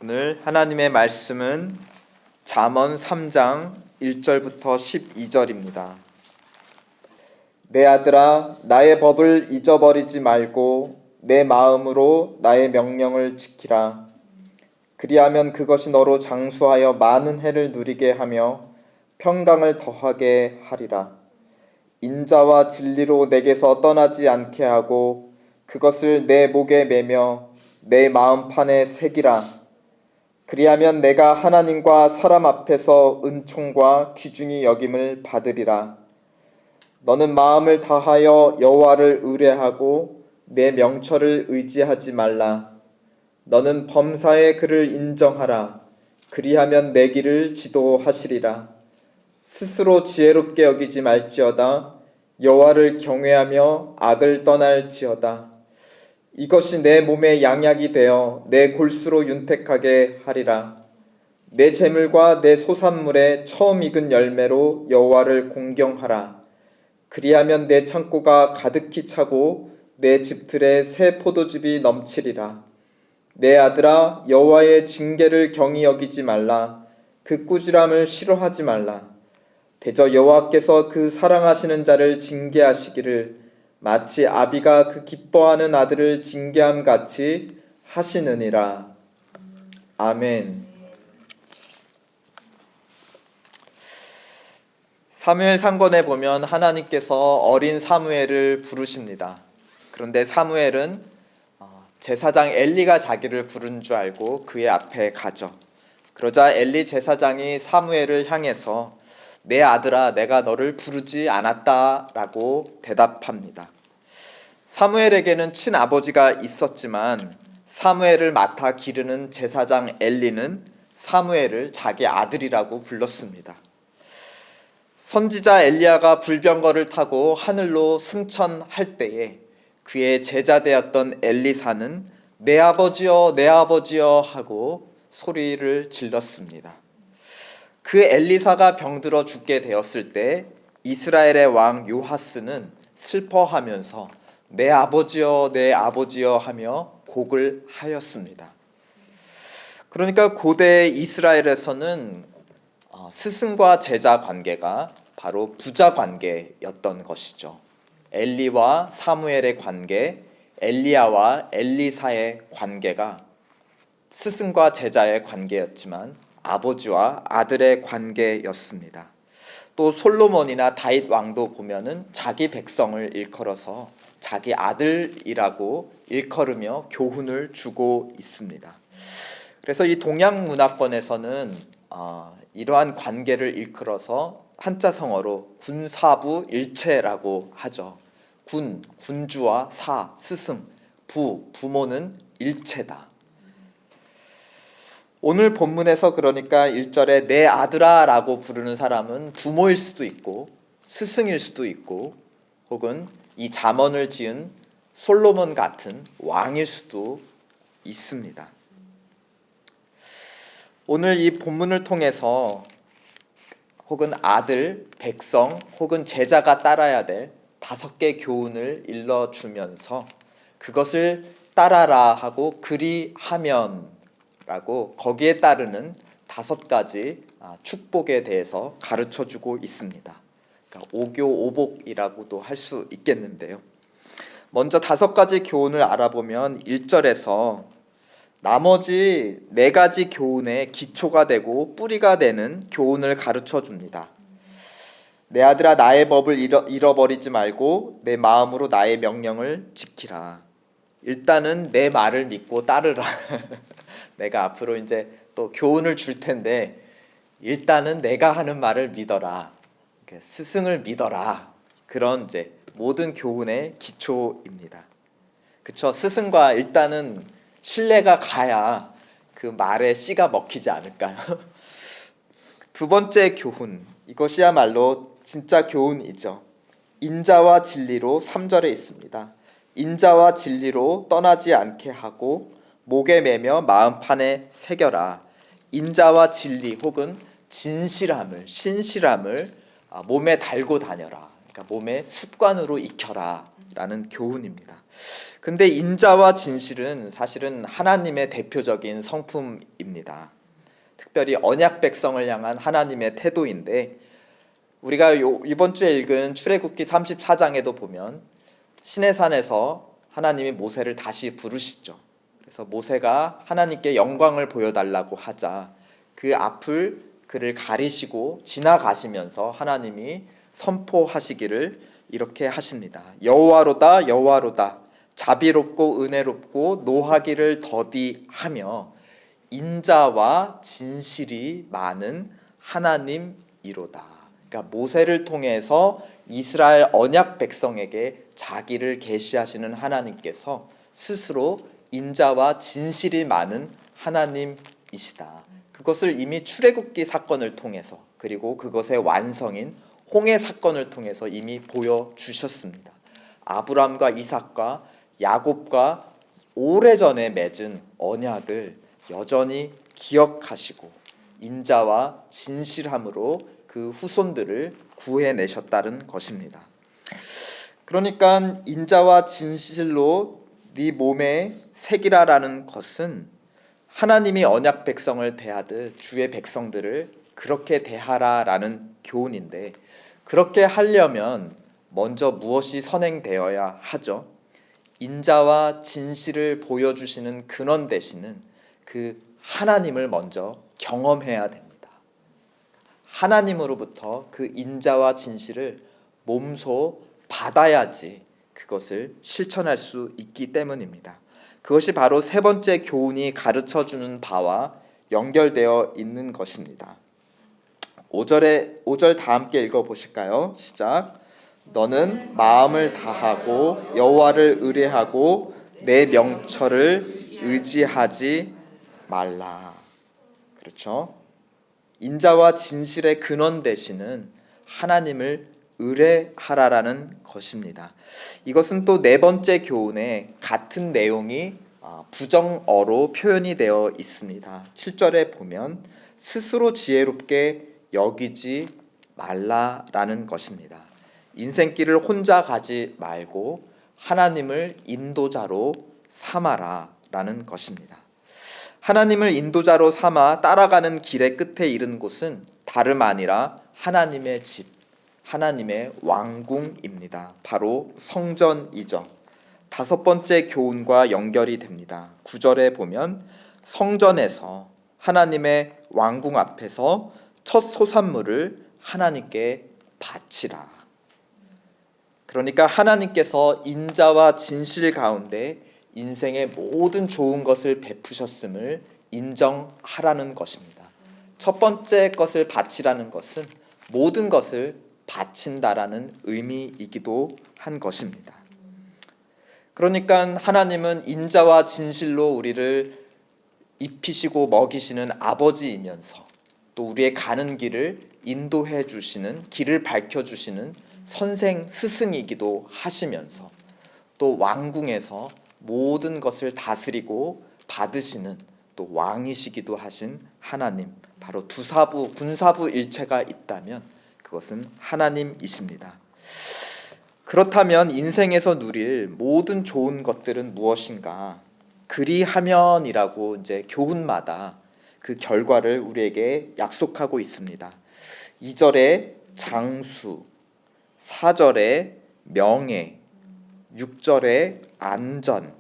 오늘 하나님의 말씀은 잠언 3장 1절부터 12절입니다. 내 아들아, 나의 법을 잊어버리지 말고 내 마음으로 나의 명령을 지키라. 그리하면 그것이 너로 장수하여 많은 해를 누리게 하며 평강을 더하게 하리라. 인자와 진리로 내게서 떠나지 않게 하고 그것을 내 목에 매며 내 마음판에 새기라. 그리하면 내가 하나님과 사람 앞에서 은총과 귀중히 여김을 받으리라. 너는 마음을 다하여 여호와를 의뢰하고 내 명철을 의지하지 말라. 너는 범사의 그를 인정하라. 그리하면 내 길을 지도하시리라. 스스로 지혜롭게 여기지 말지어다. 여호와를 경외하며 악을 떠날지어다. 이것이 내 몸에 양약이 되어 내 골수로 윤택하게 하리라. 내 재물과 내 소산물의 처음 익은 열매로 여호와를 공경하라. 그리하면 내 창고가 가득히 차고 내 집들에 새 포도즙이 넘치리라. 내 아들아, 여호와의 징계를 경히 여기지 말라. 그 꾸지람을 싫어하지 말라. 대저 여호와께서 그 사랑하시는 자를 징계하시기를 마치 아비가 그 기뻐하는 아들을 징계함 같이 하시느니라. 아멘. 사무엘 상권에 보면 하나님께서 어린 사무엘을 부르십니다. 그런데 사무엘은 제사장 엘리가 자기를 부른 줄 알고 그의 앞에 가죠. 그러자 엘리 제사장이 사무엘을 향해서 내 아들아, 내가 너를 부르지 않았다라고 대답합니다. 사무엘에게는 친아버지가 있었지만 사무엘을 맡아 기르는 제사장 엘리는 사무엘을 자기 아들이라고 불렀습니다. 선지자 엘리야가 불병거를 타고 하늘로 승천할 때에 그의 제자되었던 엘리사는 내 아버지여, 내 아버지여 하고 소리를 질렀습니다. 그 엘리사가 병들어 죽게 되었을 때 이스라엘의 왕 요하스는 슬퍼하면서 내 아버지여, 내 아버지여 하며 곡을 하였습니다. 그러니까 고대 이스라엘에서는 스승과 제자 관계가 바로 부자 관계였던 것이죠. 엘리와 사무엘의 관계, 엘리야와 엘리사의 관계가 스승과 제자의 관계였지만 아버지와 아들의 관계였습니다. 또 솔로몬이나 다윗 왕도 보면은 자기 백성을 일컬어서 자기 아들이라고 일컬으며 교훈을 주고 있습니다. 그래서 이 동양 문화권에서는 이러한 관계를 일컬어서 한자성어로 군사부 일체라고 하죠. 군주와 사, 스승, 부모는 일체다. 오늘 본문에서 그러니까 1절에 내 아들아 라고 부르는 사람은 부모일 수도 있고 스승일 수도 있고 혹은 이 잠언을 지은 솔로몬 같은 왕일 수도 있습니다. 오늘 이 본문을 통해서 혹은 아들, 백성 혹은 제자가 따라야 될 5개 교훈을 일러주면서 그것을 따라라 하고 그리하면 라고 거기에 따르는 5가지 축복에 대해서 가르쳐주고 있습니다. 그러니까 오교오복이라고도 할 수 있겠는데요. 먼저 5가지 교훈을 알아보면 1절에서 나머지 4가지 교훈의 기초가 되고 뿌리가 되는 교훈을 가르쳐줍니다. 내 아들아, 나의 법을 잃어버리지 말고 내 마음으로 나의 명령을 지키라. 일단은 내 말을 믿고 따르라. 내가 앞으로 이제 또 교훈을 줄 텐데 일단은 내가 하는 말을 믿어라. 스승을 믿어라. 그런 이제 모든 교훈의 기초입니다. 그쵸? 스승과 일단은 신뢰가 가야 그 말에 씨가 먹히지 않을까요? 2번째 교훈, 이것이야말로 진짜 교훈이죠. 인자와 진리로 3절에 있습니다. 인자와 진리로 떠나지 않게 하고 목에 매며 마음판에 새겨라. 인자와 진리 혹은 진실함을, 신실함을 몸에 달고 다녀라. 그러니까 몸에 습관으로 익혀라. 라는 교훈입니다. 근데 인자와 진실은 사실은 하나님의 대표적인 성품입니다. 특별히 언약 백성을 향한 하나님의 태도인데, 우리가 이번 주에 읽은 출애굽기 34장에도 보면 시내산에서 하나님이 모세를 다시 부르시죠. 그래서 모세가 하나님께 영광을 보여달라고 하자 그 앞을 그를 가리시고 지나가시면서 하나님이 선포하시기를 이렇게 하십니다. 여호와로다 여호와로다 자비롭고 은혜롭고 노하기를 더디하며 인자와 진실이 많은 하나님이로다. 그러니까 모세를 통해서 이스라엘 언약 백성에게 자기를 계시하시는 하나님께서 스스로 인자와 진실이 많은 하나님이시다. 그것을 이미 출애굽기 사건을 통해서, 그리고 그것의 완성인 홍해 사건을 통해서 이미 보여주셨습니다. 아브람과 이삭과 야곱과 오래전에 맺은 언약을 여전히 기억하시고 인자와 진실함으로 그 후손들을 구해내셨다는 것입니다. 그러니까 인자와 진실로 네 몸에 새기라라는 것은 하나님이 언약 백성을 대하듯 주의 백성들을 그렇게 대하라라는 교훈인데, 그렇게 하려면 먼저 무엇이 선행되어야 하죠? 인자와 진실을 보여주시는 근원 되시는 그 하나님을 먼저 경험해야 됩니다. 하나님으로부터 그 인자와 진실을 몸소 받아야지 그것을 실천할 수 있기 때문입니다. 그것이 바로 세 번째 교훈이 가르쳐주는 바와 연결되어 있는 것입니다. 5절 다 함께 읽어보실까요? 시작. 너는 마음을 다하고 여호와를 의뢰하고 내 명철을 의지하지 말라. 그렇죠? 인자와 진실의 근원 되시는 하나님을 의뢰하라라는 것입니다. 이것은 또 네 번째 교훈에 같은 내용이 부정어로 표현이 되어 있습니다. 7절에 보면 스스로 지혜롭게 여기지 말라라는 것입니다. 인생길을 혼자 가지 말고 하나님을 인도자로 삼아라라는 것입니다. 하나님을 인도자로 삼아 따라가는 길의 끝에 이른 곳은 다름 아니라 하나님의 집, 하나님의 왕궁입니다. 바로 성전이죠. 다섯 번째 교훈과 연결이 됩니다. 9절에 보면 성전에서 하나님의 왕궁 앞에서 첫 소산물을 하나님께 바치라. 그러니까 하나님께서 인자와 진실 가운데 인생의 모든 좋은 것을 베푸셨음을 인정하라는 것입니다. 첫 번째 것을 바치라는 것은 모든 것을 바친다라는 의미이기도 한 것입니다. 그러니까 하나님은 인자와 진실로 우리를 입히시고 먹이시는 아버지이면서 또 우리의 가는 길을 인도해 주시는, 길을 밝혀 주시는 선생 스승이기도 하시면서 또 왕궁에서 모든 것을 다스리고 받으시는 또 왕이시기도 하신 하나님, 바로 두사부 군사부 일체가 있다면 그것은 하나님이십니다. 그렇다면 인생에서 누릴 모든 좋은 것들은 무엇인가? 그리하면이라고 이제 교훈마다 그 결과를 우리에게 약속하고 있습니다. 2절에 장수, 4절에 명예, 6절에 안전,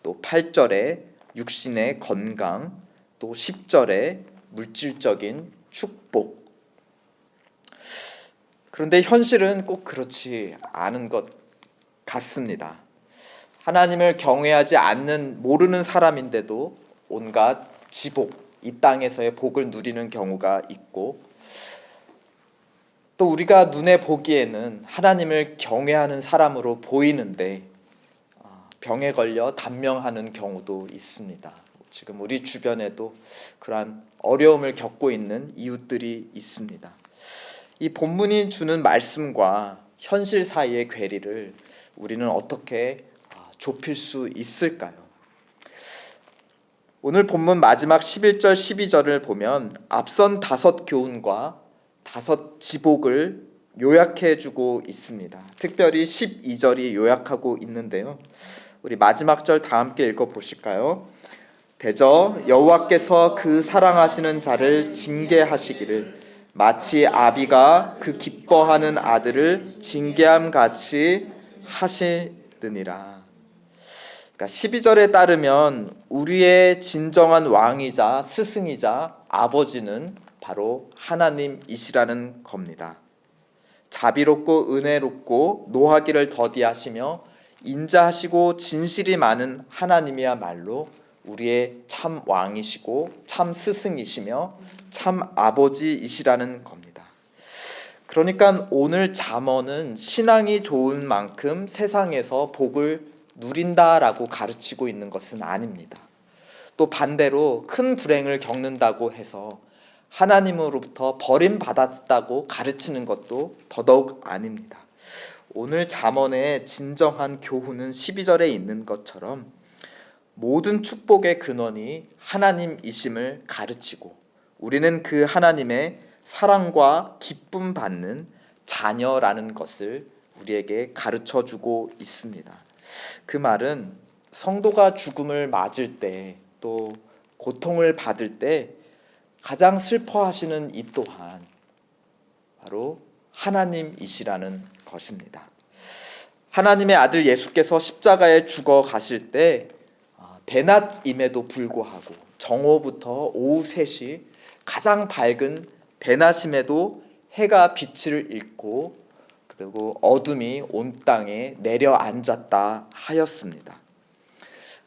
또 8절에 육신의 건강, 또 10절에 물질적인 축복. 그런데 현실은 꼭 그렇지 않은 것 같습니다. 하나님을 경외하지 않는 모르는 사람인데도 온갖 지복, 이 땅에서의 복을 누리는 경우가 있고, 또 우리가 눈에 보기에는 하나님을 경외하는 사람으로 보이는데 병에 걸려 단명하는 경우도 있습니다. 지금 우리 주변에도 그러한 어려움을 겪고 있는 이웃들이 있습니다. 이 본문이 주는 말씀과 현실 사이의 괴리를 우리는 어떻게 좁힐 수 있을까요? 오늘 본문 마지막 11절 12절을 보면 앞선 다섯 교훈과 다섯 지복을 요약해주고 있습니다. 특별히 12절이 요약하고 있는데요. 우리 마지막 절 다 함께 읽어보실까요? 대저 여호와께서 그 사랑하시는 자를 징계하시기를 마치 아비가 그 기뻐하는 아들을 징계함 같이 하시느니라. 그러니까 12절에 따르면 우리의 진정한 왕이자 스승이자 아버지는 바로 하나님이시라는 겁니다. 자비롭고 은혜롭고 노하기를 더디하시며 인자하시고 진실이 많은 하나님이야말로 우리의 참 왕이시고 참 스승이시며 참 아버지이시라는 겁니다. 그러니까 오늘 잠언은 신앙이 좋은 만큼 세상에서 복을 누린다라고 가르치고 있는 것은 아닙니다. 또 반대로 큰 불행을 겪는다고 해서 하나님으로부터 버림받았다고 가르치는 것도 더더욱 아닙니다. 오늘 잠언의 진정한 교훈은 12절에 있는 것처럼 모든 축복의 근원이 하나님이심을 가르치고 우리는 그 하나님의 사랑과 기쁨 받는 자녀라는 것을 우리에게 가르쳐주고 있습니다. 그 말은 성도가 죽음을 맞을 때 또 고통을 받을 때 가장 슬퍼하시는 이 또한 바로 하나님이시라는 것입니다. 하나님의 아들 예수께서 십자가에 죽어 가실 때 대낮임에도 불구하고 정오부터 오후 3시 가장 밝은 대낮임에도 해가 빛을 잃고 그리고 어둠이 온 땅에 내려앉았다 하였습니다.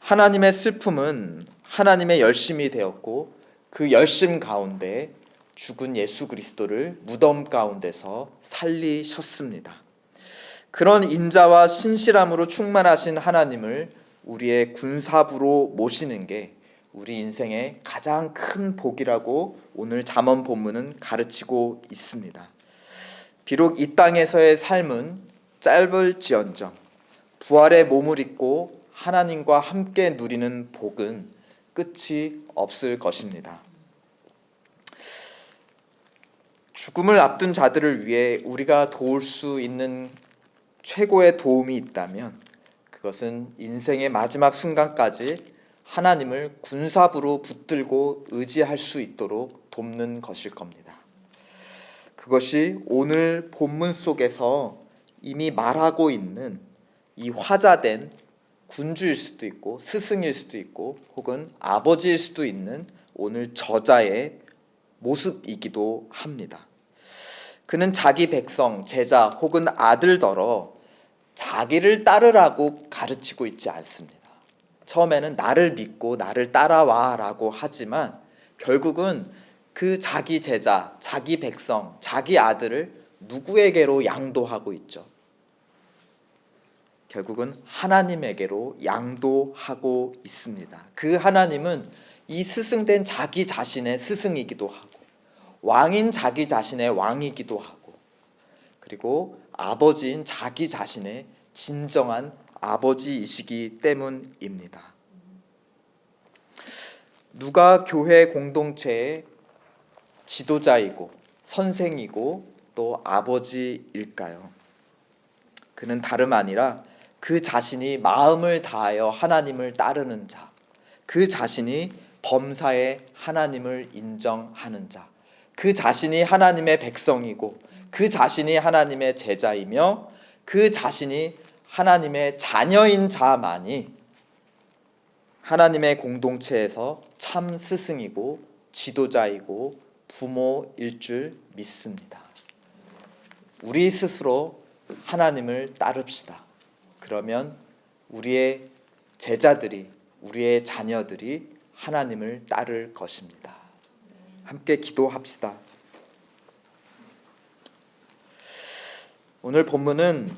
하나님의 슬픔은 하나님의 열심이 되었고 그 열심 가운데 죽은 예수 그리스도를 무덤 가운데서 살리셨습니다. 그런 인자와 신실함으로 충만하신 하나님을 우리의 군사부로 모시는 게 우리 인생의 가장 큰 복이라고 오늘 잠언 본문은 가르치고 있습니다. 비록 이 땅에서의 삶은 짧을지언정 부활의 몸을 입고 하나님과 함께 누리는 복은 끝이 없을 것입니다. 죽음을 앞둔 자들을 위해 우리가 도울 수 있는 최고의 도움이 있다면 그것은 인생의 마지막 순간까지 하나님을 군사부로 붙들고 의지할 수 있도록 돕는 것일 겁니다. 그것이 오늘 본문 속에서 이미 말하고 있는 이 화자된 군주일 수도 있고 스승일 수도 있고 혹은 아버지일 수도 있는 오늘 저자의 모습이기도 합니다. 그는 자기 백성, 제자 혹은 아들더러 자기를 따르라고 가르치고 있지 않습니다. 처음에는 나를 믿고 나를 따라와 라고 하지만 결국은 그 자기 제자, 자기 백성, 자기 아들을 누구에게로 양도하고 있죠? 결국은 하나님에게로 양도하고 있습니다. 그 하나님은 이 스승된 자기 자신의 스승이기도 하고 왕인 자기 자신의 왕이기도 하고 그리고 아버지인 자기 자신의 진정한 아버지이시기 때문입니다. 누가 교회 공동체의 지도자이고 선생이고 또 아버지일까요? 그는 다름 아니라 그 자신이 마음을 다하여 하나님을 따르는 자, 그 자신이 범사에 하나님을 인정하는 자, 그 자신이 하나님의 백성이고 그 자신이 하나님의 제자이며 그 자신이 하나님의 자녀인 자만이 하나님의 공동체에서 참 스승이고 지도자이고 부모일 줄 믿습니다. 우리 스스로 하나님을 따릅시다. 그러면 우리의 제자들이, 우리의 자녀들이 하나님을 따를 것입니다. 함께 기도합시다. 오늘 본문은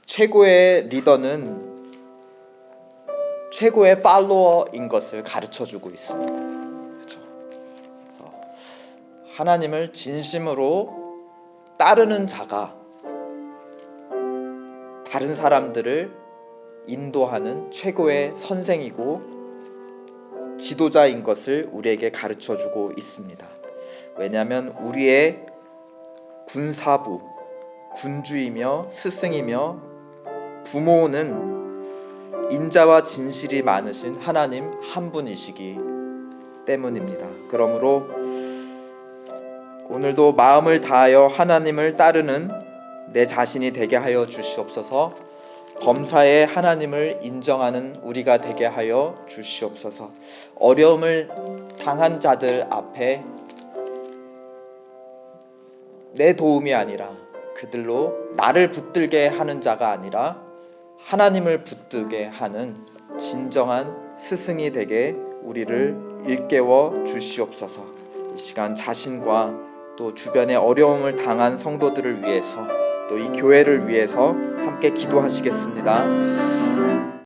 최고의 리더는 최고의 팔로워인 것을 가르쳐주고 있습니다. 그렇죠? 그래서 하나님을 진심으로 따르는 자가 다른 사람들을 인도하는 최고의 선생이고 지도자인 것을 우리에게 가르쳐주고 있습니다. 왜냐하면 우리의 군사부, 군주이며 스승이며 부모는 인자와 진실이 많으신 하나님 한 분이시기 때문입니다. 그러므로 오늘도 마음을 다하여 하나님을 따르는 내 자신이 되게 하여 주시옵소서. 범사에 하나님을 인정하는 우리가 되게 하여 주시옵소서. 어려움을 당한 자들 앞에 내 도움이 아니라 그들로 나를 붙들게 하는 자가 아니라 하나님을 붙들게 하는 진정한 스승이 되게 우리를 일깨워 주시옵소서. 이 시간 자신과 또 주변에 어려움을 당한 성도들을 위해서 또 이 교회를 위해서 함께 기도하시겠습니다.